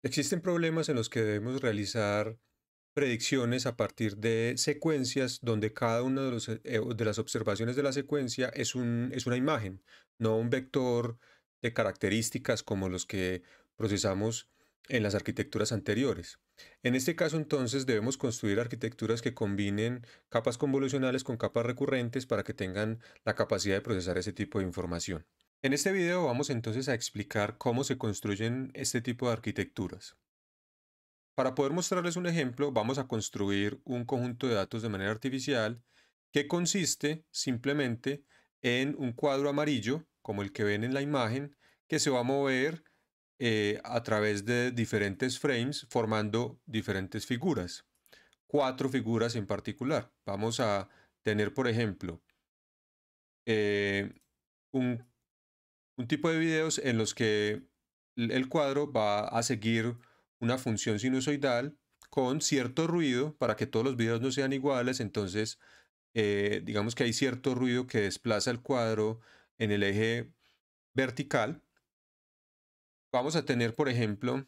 Existen problemas en los que debemos realizar predicciones a partir de secuencias donde cada una de las observaciones de la secuencia es una imagen, no un vector de características como los que procesamos en las arquitecturas anteriores. En este caso, entonces, debemos construir arquitecturas que combinen capas convolucionales con capas recurrentes para que tengan la capacidad de procesar ese tipo de información. En este video vamos entonces a explicar cómo se construyen este tipo de arquitecturas. Para poder mostrarles un ejemplo, vamos a construir un conjunto de datos de manera artificial que consiste simplemente en un cuadro amarillo, como el que ven en la imagen, que se va a mover a través de diferentes frames formando diferentes figuras. Cuatro figuras en particular. Vamos a tener, por ejemplo, eh, un un tipo de videos en los que el cuadro va a seguir una función sinusoidal con cierto ruido para que todos los videos no sean iguales. Entonces, digamos que hay cierto ruido que desplaza el cuadro en el eje vertical. Vamos a tener, por ejemplo,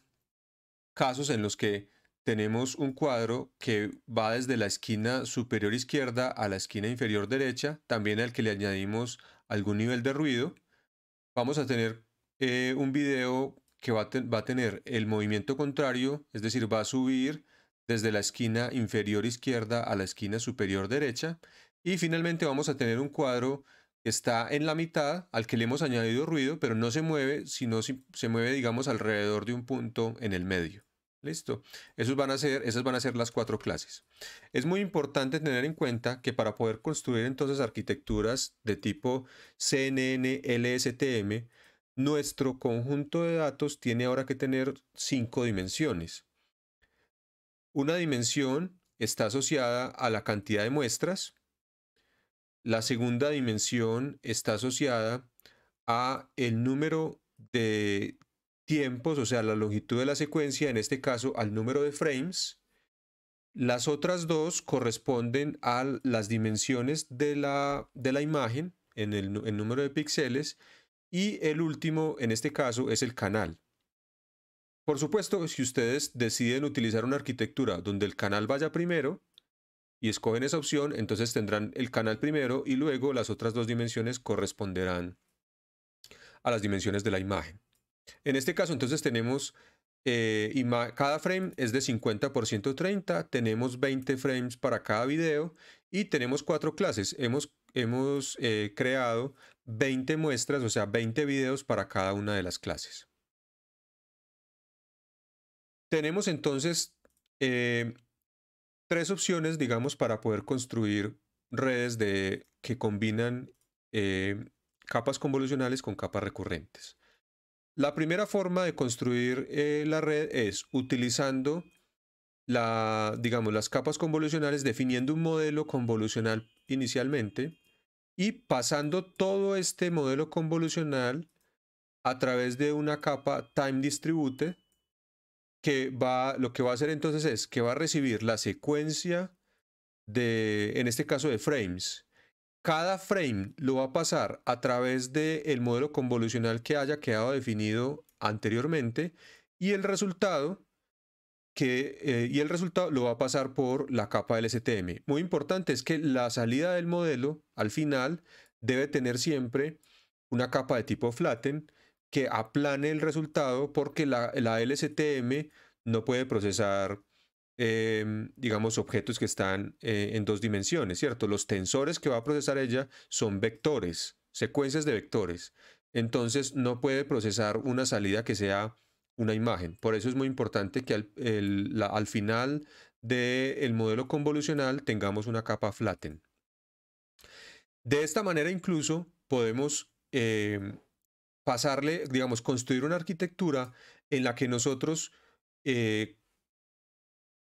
casos en los que tenemos un cuadro que va desde la esquina superior izquierda a la esquina inferior derecha, también al que le añadimos algún nivel de ruido. Vamos a tener un video que va a tener el movimiento contrario, es decir, va a subir desde la esquina inferior izquierda a la esquina superior derecha. Y finalmente vamos a tener un cuadro que está en la mitad, al que le hemos añadido ruido, pero no se mueve, sino se mueve, digamos, alrededor de un punto en el medio. ¿Listo? Esas van a ser las cuatro clases. Es muy importante tener en cuenta que para poder construir entonces arquitecturas de tipo CNN, LSTM, nuestro conjunto de datos tiene ahora que tener 5 dimensiones. Una dimensión está asociada a la cantidad de muestras. La segunda dimensión está asociada a el número de tiempos, o sea, la longitud de la secuencia, en este caso al número de frames. Las otras dos corresponden a las dimensiones de la imagen en el número de píxeles, y el último en este caso es el canal. Por supuesto, si ustedes deciden utilizar una arquitectura donde el canal vaya primero y escogen esa opción, entonces tendrán el canal primero y luego las otras dos dimensiones corresponderán a las dimensiones de la imagen. En este caso, entonces tenemos cada frame es de 50 por 130, tenemos 20 frames para cada video y tenemos cuatro clases. Hemos creado 20 muestras, o sea, 20 videos para cada una de las clases. Tenemos entonces eh, tres opciones, digamos, para poder construir redes que combinan eh, capas convolucionales con capas recurrentes. La primera forma de construir la red es utilizando digamos, las capas convolucionales, definiendo un modelo convolucional inicialmente y pasando todo este modelo convolucional a través de una capa time distributed lo que va a hacer entonces es que va a recibir la secuencia en este caso de frames. Cada frame lo va a pasar a través del modelo convolucional que haya quedado definido anteriormente, y el resultado el resultado lo va a pasar por la capa LSTM. Muy importante es que la salida del modelo al final debe tener siempre una capa de tipo flatten que aplane el resultado, porque la LSTM no puede procesar, digamos, objetos que están en dos dimensiones, ¿cierto? Los tensores que va a procesar ella son vectores, secuencias de vectores. Entonces no puede procesar una salida que sea una imagen. Por eso es muy importante que al final del modelo convolucional tengamos una capa flatten. De esta manera incluso podemos pasarle, digamos, construir una arquitectura en la que nosotros eh,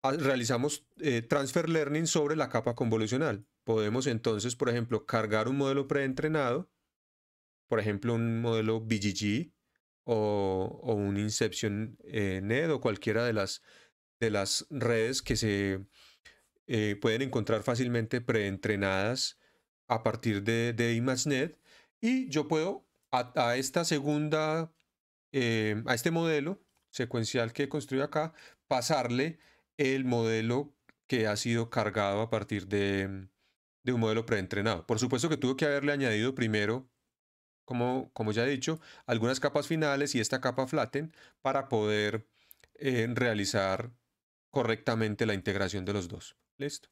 realizamos transfer learning sobre la capa convolucional. Podemos entonces, por ejemplo, cargar un modelo preentrenado, por ejemplo, un modelo BGG o un Inception Net, o cualquiera de las redes que se pueden encontrar fácilmente preentrenadas a partir de ImageNet. Y yo puedo a esta segunda, a este modelo, secuencial que he construido acá, pasarle el modelo que ha sido cargado a partir de un modelo preentrenado. Por supuesto que tuve que haberle añadido primero, como ya he dicho, algunas capas finales y esta capa flatten para poder realizar correctamente la integración de los dos. ¿Listo?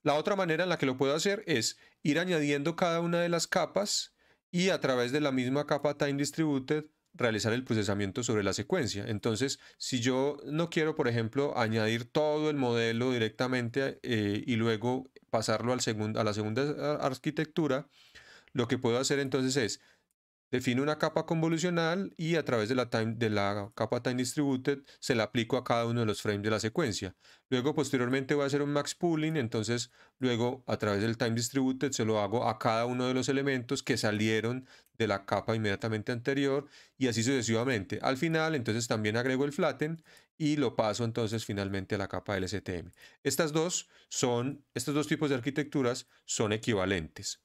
La otra manera en la que lo puedo hacer es ir añadiendo cada una de las capas y a través de la misma capa Time Distributed realizar el procesamiento sobre la secuencia. Entonces, si yo no quiero, por ejemplo, añadir todo el modelo directamente y luego pasarlo a la segunda arquitectura, lo que puedo hacer entonces es defino una capa convolucional y a través de la capa Time Distributed se la aplico a cada uno de los frames de la secuencia. Luego, posteriormente, voy a hacer un max pooling, entonces luego a través del Time Distributed se lo hago a cada uno de los elementos que salieron de la capa inmediatamente anterior y así sucesivamente. Al final, entonces también agrego el flatten y lo paso entonces finalmente a la capa LSTM. Estos dos tipos de arquitecturas son equivalentes.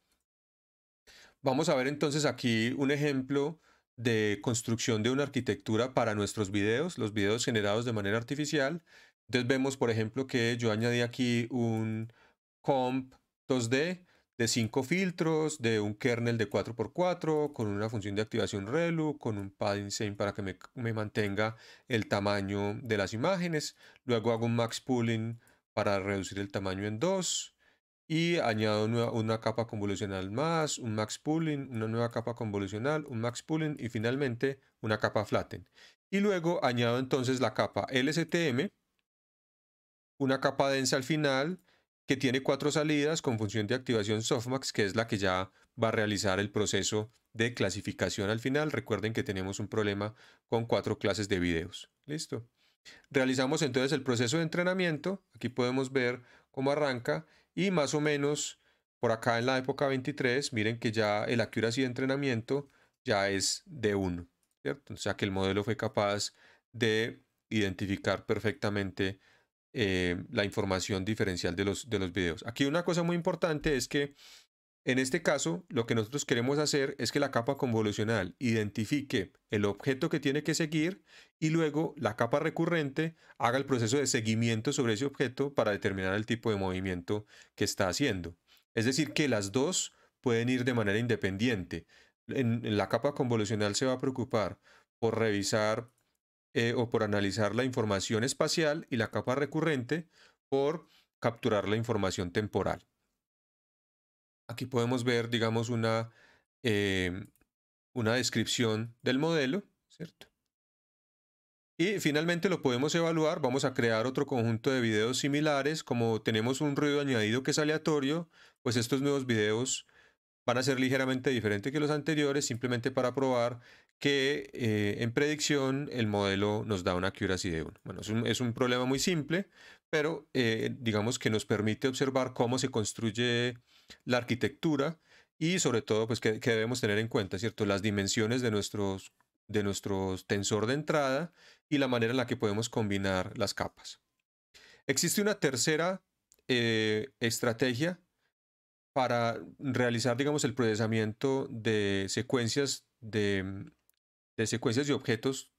Vamos a ver entonces aquí un ejemplo de construcción de una arquitectura para nuestros videos, los videos generados de manera artificial. Entonces vemos, por ejemplo, que yo añadí aquí un comp 2D de 5 filtros, de un kernel de 4x4, con una función de activación ReLU, con un padding same para que me mantenga el tamaño de las imágenes. Luego hago un max pooling para reducir el tamaño en 2 y añado una capa convolucional más, un max pooling, una nueva capa convolucional, un max pooling y finalmente una capa flatten. Y luego añado entonces la capa LSTM, una capa densa al final que tiene 4 salidas con función de activación softmax, que es la que ya va a realizar el proceso de clasificación al final. Recuerden que tenemos un problema con 4 clases de videos. ¿Listo? Realizamos entonces el proceso de entrenamiento. Aquí podemos ver cómo arranca y más o menos por acá en la época 23, miren que ya el accuracy de entrenamiento ya es de 1, ¿cierto? O sea que el modelo fue capaz de identificar perfectamente la información diferencial de los videos. Aquí una cosa muy importante es que en este caso, lo que nosotros queremos hacer es que la capa convolucional identifique el objeto que tiene que seguir y luego la capa recurrente haga el proceso de seguimiento sobre ese objeto para determinar el tipo de movimiento que está haciendo. Es decir, que las dos pueden ir de manera independiente. En la capa convolucional se va a preocupar por revisar o por analizar la información espacial y la capa recurrente por capturar la información temporal. Aquí podemos ver, digamos, una descripción del modelo, ¿cierto? Y finalmente lo podemos evaluar. Vamos a crear otro conjunto de videos similares. Como tenemos un ruido añadido que es aleatorio, pues estos nuevos videos van a ser ligeramente diferentes que los anteriores, simplemente para probar que en predicción el modelo nos da una accuracy de 1. Bueno, es un problema muy simple, pero digamos que nos permite observar cómo se construye la arquitectura y sobre todo, pues que debemos tener en cuenta, ¿cierto? Las dimensiones de nuestros tensor de entrada y la manera en la que podemos combinar las capas. Existe una tercera estrategia para realizar, digamos, el procesamiento de secuencias de secuencias de objetos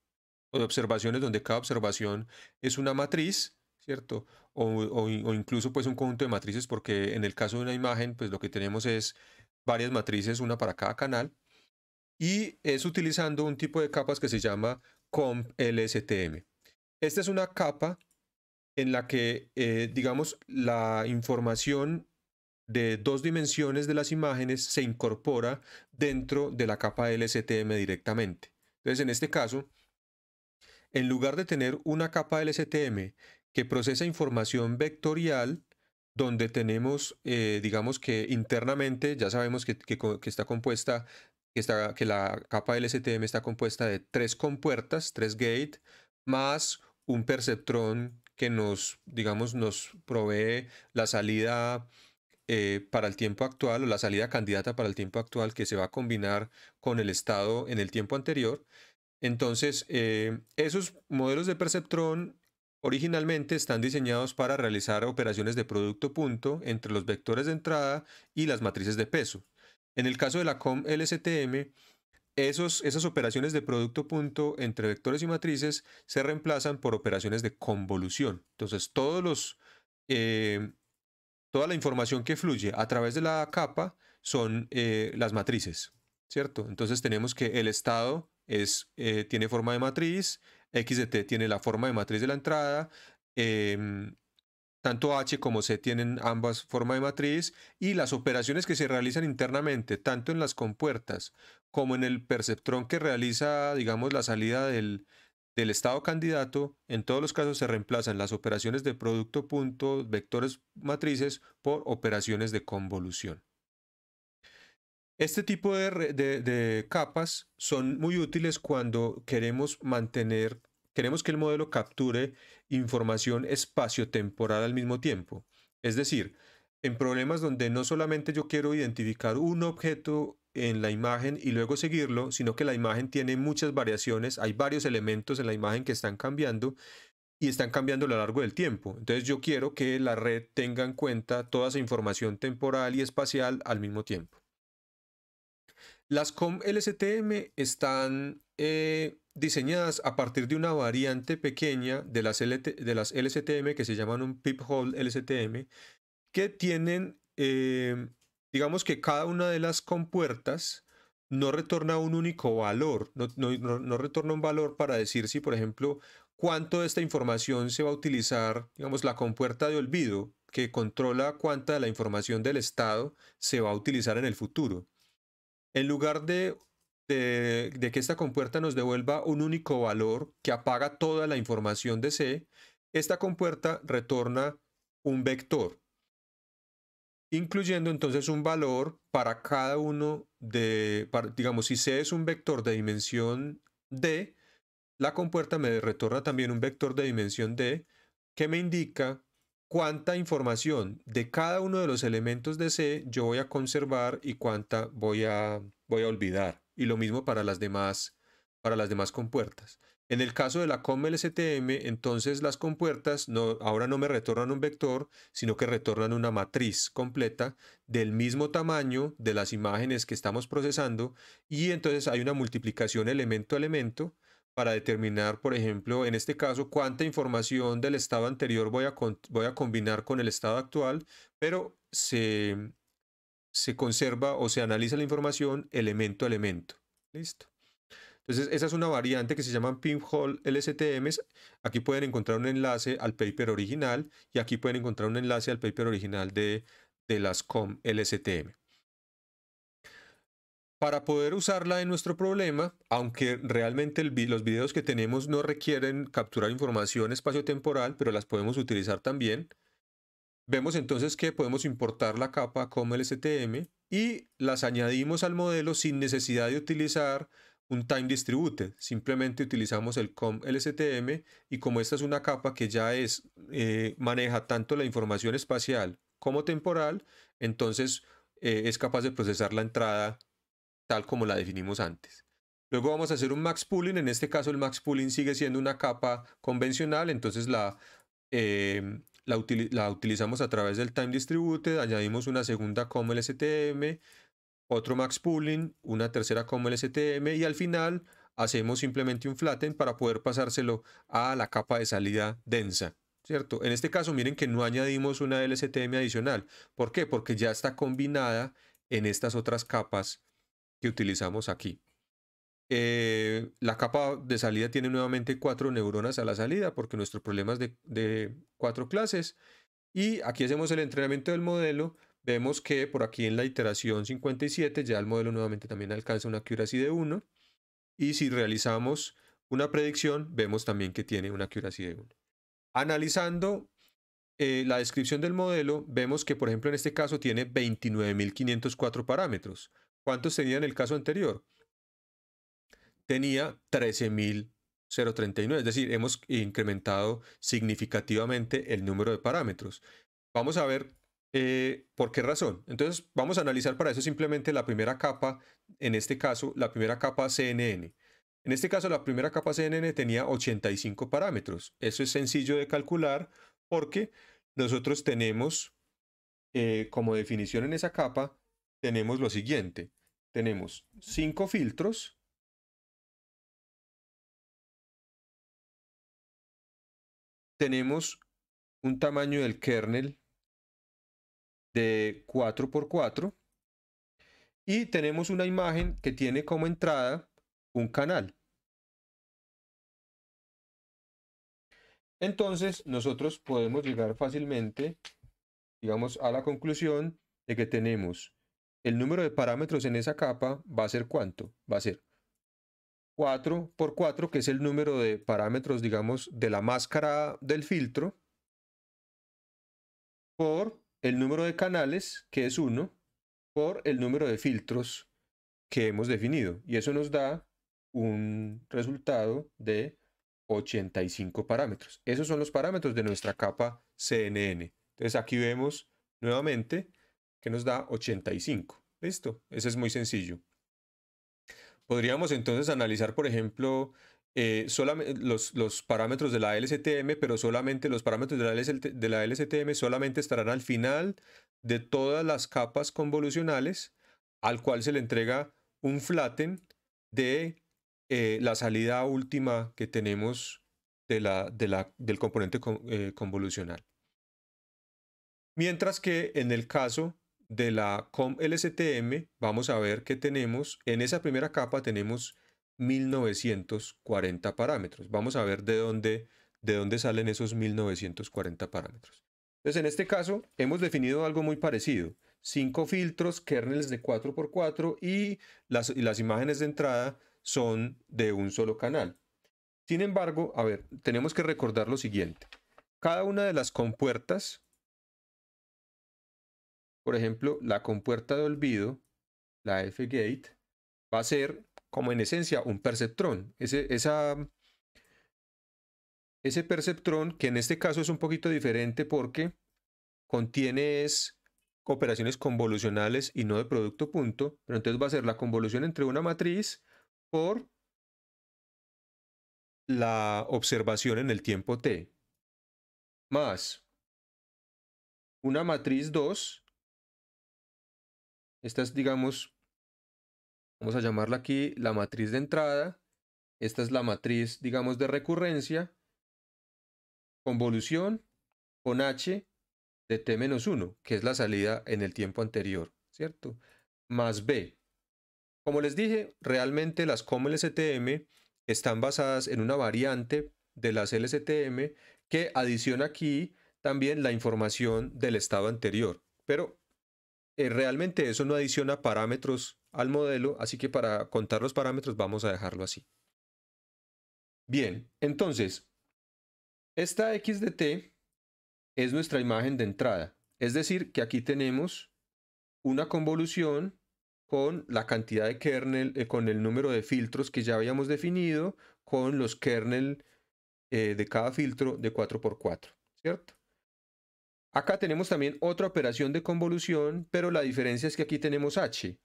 o de observaciones donde cada observación es una matriz, ¿cierto? O incluso pues un conjunto de matrices porque en el caso de una imagen pues lo que tenemos es varias matrices, una para cada canal y es utilizando un tipo de capas que se llama comp-LSTM. Esta es una capa en la que, digamos, la información de 2 dimensiones de las imágenes se incorpora dentro de la capa LSTM directamente. Entonces, en este caso, en lugar de tener una capa LSTM que procesa información vectorial, donde tenemos, digamos que internamente, ya sabemos que está compuesta, que la capa LSTM está compuesta de 3 compuertas, 3 gate, más un perceptrón que digamos, nos provee la salida para el tiempo actual o la salida candidata para el tiempo actual que se va a combinar con el estado en el tiempo anterior. Entonces, esos modelos de perceptrón originalmente están diseñados para realizar operaciones de producto punto entre los vectores de entrada y las matrices de peso. En el caso de la COM-LSTM, esas operaciones de producto punto entre vectores y matrices se reemplazan por operaciones de convolución. Entonces, eh, toda la información que fluye a través de la capa son las matrices, ¿cierto? Entonces tenemos que el estado tiene forma de matriz, x de t tiene la forma de matriz de la entrada, em, tanto H como C tienen ambas forma de matriz, y las operaciones que se realizan internamente, tanto en las compuertas como en el perceptrón que realiza, digamos, la salida del estado candidato, en todos los casos se reemplazan las operaciones de producto punto, vectores matrices, por operaciones de convolución. Este tipo de capas son muy útiles cuando queremos que el modelo capture información espaciotemporal al mismo tiempo. Es decir, en problemas donde no solamente yo quiero identificar un objeto en la imagen y luego seguirlo, sino que la imagen tiene muchas variaciones, hay varios elementos en la imagen que están cambiando y están cambiando a lo largo del tiempo. Entonces yo quiero que la red tenga en cuenta toda esa información temporal y espacial al mismo tiempo. Las COM-LSTM están diseñadas a partir de una variante pequeña de las LSTM que se llaman un peephole LSTM, que tienen, digamos que cada una de las compuertas no retorna un único valor, no retorna un valor para decir si, por ejemplo, cuánto de esta información se va a utilizar, digamos, la compuerta de olvido, que controla cuánta de la información del estado se va a utilizar en el futuro. En lugar de que esta compuerta nos devuelva un único valor que apaga toda la información de C, esta compuerta retorna un vector, incluyendo entonces un valor para cada uno digamos, si C es un vector de dimensión D, la compuerta me retorna también un vector de dimensión D que me indica cuánta información de cada uno de los elementos de C yo voy a conservar y cuánta voy a olvidar. Y lo mismo para las demás compuertas. En el caso de la COM-LSTM, entonces las compuertas ahora no me retornan un vector, sino que retornan una matriz completa del mismo tamaño de las imágenes que estamos procesando, y entonces hay una multiplicación elemento a elemento para determinar, por ejemplo, en este caso, cuánta información del estado anterior voy a combinar con el estado actual, pero se conserva o se analiza la información elemento a elemento. ¿Listo? Entonces, esa es una variante que se llama Pinhole LSTMs. Aquí pueden encontrar un enlace al paper original y aquí pueden encontrar un enlace al paper original de las COM LSTM. Para poder usarla en nuestro problema, aunque realmente los videos que tenemos no requieren capturar información espaciotemporal, pero las podemos utilizar también, vemos entonces que podemos importar la capa como LSTM y las añadimos al modelo sin necesidad de utilizar un time distributed. Simplemente utilizamos el COM-LSTM, y como esta es una capa que ya maneja tanto la información espacial como temporal, entonces es capaz de procesar la entrada tal como la definimos antes. Luego vamos a hacer un max pooling. En este caso el max pooling sigue siendo una capa convencional, entonces la utilizamos a través del time distributed, añadimos una segunda COM LSTM, otro max pooling, una tercera COM LSTM, y al final hacemos simplemente un flatten para poder pasárselo a la capa de salida densa, ¿cierto? En este caso miren que no añadimos una LSTM adicional. ¿Por qué? Porque ya está combinada en estas otras capas que utilizamos aquí. La capa de salida tiene nuevamente 4 neuronas a la salida, porque nuestro problema es de 4 clases. Y aquí hacemos el entrenamiento del modelo. Vemos que por aquí en la iteración 57 ya el modelo nuevamente también alcanza una accuracy de 1. Y si realizamos una predicción, vemos también que tiene una accuracy de 1. Analizando la descripción del modelo, vemos que, por ejemplo, en este caso tiene 29.504 parámetros. ¿Cuántos tenía en el caso anterior? Tenía 13.039, es decir, hemos incrementado significativamente el número de parámetros. Vamos a ver por qué razón. Entonces, vamos a analizar para eso simplemente la primera capa, en este caso, la primera capa CNN. En este caso, la primera capa CNN tenía 85 parámetros. Eso es sencillo de calcular porque nosotros tenemos, como definición en esa capa, tenemos lo siguiente. Tenemos 5 filtros tenemos un tamaño del kernel de 4×4 y tenemos una imagen que tiene como entrada un canal. Entonces, nosotros podemos llegar fácilmente, digamos, a la conclusión de que tenemos el número de parámetros en esa capa va a ser ¿cuánto? Va a ser 4×4, que es el número de parámetros, digamos, de la máscara del filtro, por el número de canales, que es 1, por el número de filtros que hemos definido. Y eso nos da un resultado de 85 parámetros. Esos son los parámetros de nuestra capa CNN. Entonces aquí vemos nuevamente que nos da 85. ¿Listo? Ese es muy sencillo. Podríamos entonces analizar, por ejemplo, solamente los parámetros de la LSTM, pero solamente los parámetros de la LSTM solamente estarán al final de todas las capas convolucionales, al cual se le entrega un flatten de la salida última que tenemos del componente convolucional. Mientras que en el caso de la COM-LSTM, vamos a ver que tenemos, en esa primera capa tenemos 1940 parámetros. Vamos a ver de dónde salen esos 1940 parámetros. Entonces, en este caso, hemos definido algo muy parecido. 5 filtros, kernels de 4×4 y las imágenes de entrada son de un solo canal. Sin embargo, a ver, tenemos que recordar lo siguiente. Cada una de las compuertas, por ejemplo, la compuerta de olvido, la F-gate, va a ser como en esencia un perceptrón. Ese perceptrón, que en este caso es un poquito diferente porque contiene operaciones convolucionales y no de producto punto, pero entonces va a ser la convolución entre una matriz por la observación en el tiempo t, más una matriz 2, esta es, digamos, vamos a llamarla aquí la matriz de entrada, esta es la matriz, digamos, de recurrencia, convolución con h de t-1, que es la salida en el tiempo anterior, ¿cierto? Más b. Como les dije, realmente las COM-LSTM están basadas en una variante de las LSTM que adiciona aquí también la información del estado anterior. Pero realmente eso no adiciona parámetros al modelo, así que para contar los parámetros vamos a dejarlo así. Bien, entonces, esta x de t es nuestra imagen de entrada. Es decir, que aquí tenemos una convolución con la cantidad de kernel, con el número de filtros que ya habíamos definido, con los kernel de cada filtro de 4×4, ¿cierto? Acá tenemos también otra operación de convolución, pero la diferencia es que aquí tenemos h,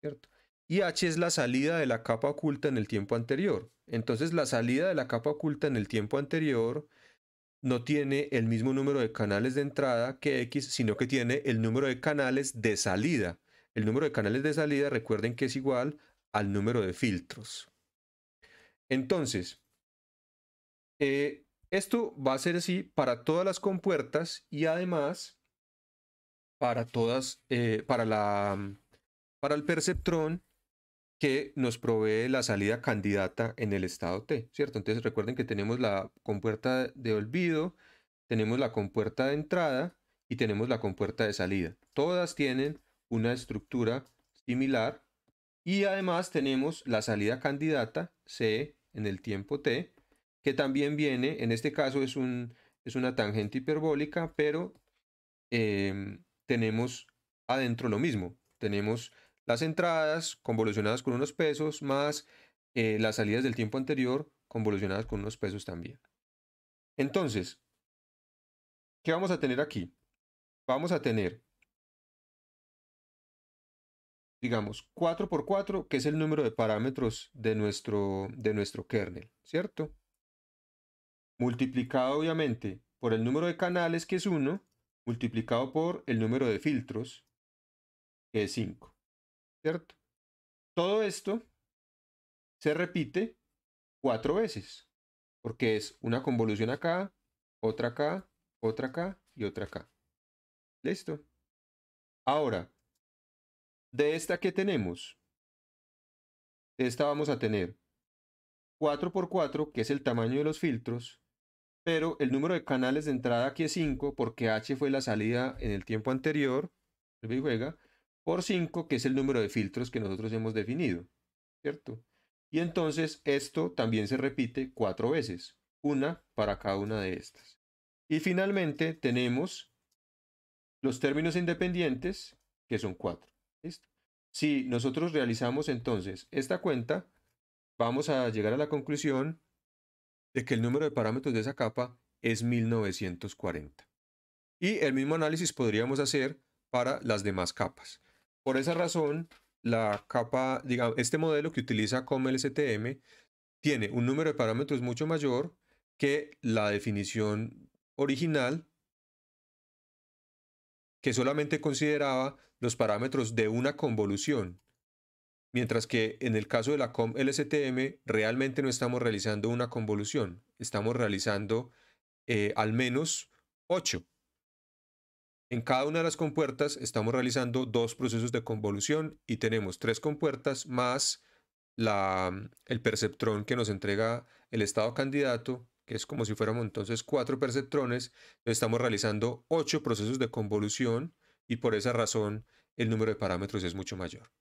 ¿cierto? Y h es la salida de la capa oculta en el tiempo anterior. Entonces la salida de la capa oculta en el tiempo anterior no tiene el mismo número de canales de entrada que X, sino que tiene el número de canales de salida. El número de canales de salida, recuerden que es igual al número de filtros. Entonces, esto va a ser así para todas las compuertas y además para para el perceptrón que nos provee la salida candidata en el estado T, ¿cierto? Entonces recuerden que tenemos la compuerta de olvido, tenemos la compuerta de entrada y tenemos la compuerta de salida. Todas tienen una estructura similar y además tenemos la salida candidata C en el tiempo T, que también viene, en este caso es una tangente hiperbólica, pero tenemos adentro lo mismo. Tenemos las entradas convolucionadas con unos pesos más las salidas del tiempo anterior convolucionadas con unos pesos también. Entonces, ¿qué vamos a tener aquí? Vamos a tener, digamos, 4×4, que es el número de parámetros de nuestro kernel, ¿cierto? Multiplicado obviamente por el número de canales, que es 1, multiplicado por el número de filtros, que es 5, ¿cierto? Todo esto se repite 4 veces, porque es una convolución acá, otra acá y otra acá. ¿Listo? Ahora, de esta que tenemos, de esta vamos a tener 4×4, que es el tamaño de los filtros, pero el número de canales de entrada aquí es 5, porque H fue la salida en el tiempo anterior, y juega, por 5, que es el número de filtros que nosotros hemos definido, ¿cierto? Y entonces esto también se repite 4 veces, una para cada una de estas. Y finalmente tenemos los términos independientes, que son 4. ¿Listo? Si nosotros realizamos entonces esta cuenta, vamos a llegar a la conclusión de que el número de parámetros de esa capa es 1940. Y el mismo análisis podríamos hacer para las demás capas. Por esa razón, la capa, digamos, este modelo que utiliza COM-LSTM tiene un número de parámetros mucho mayor que la definición original, que solamente consideraba los parámetros de una convolución. Mientras que en el caso de la COM-LSTM realmente no estamos realizando una convolución, estamos realizando al menos 8. En cada una de las compuertas estamos realizando 2 procesos de convolución y tenemos 3 compuertas más el perceptrón que nos entrega el estado candidato, que es como si fuéramos entonces 4 perceptrones. Estamos realizando 8 procesos de convolución y por esa razón el número de parámetros es mucho mayor.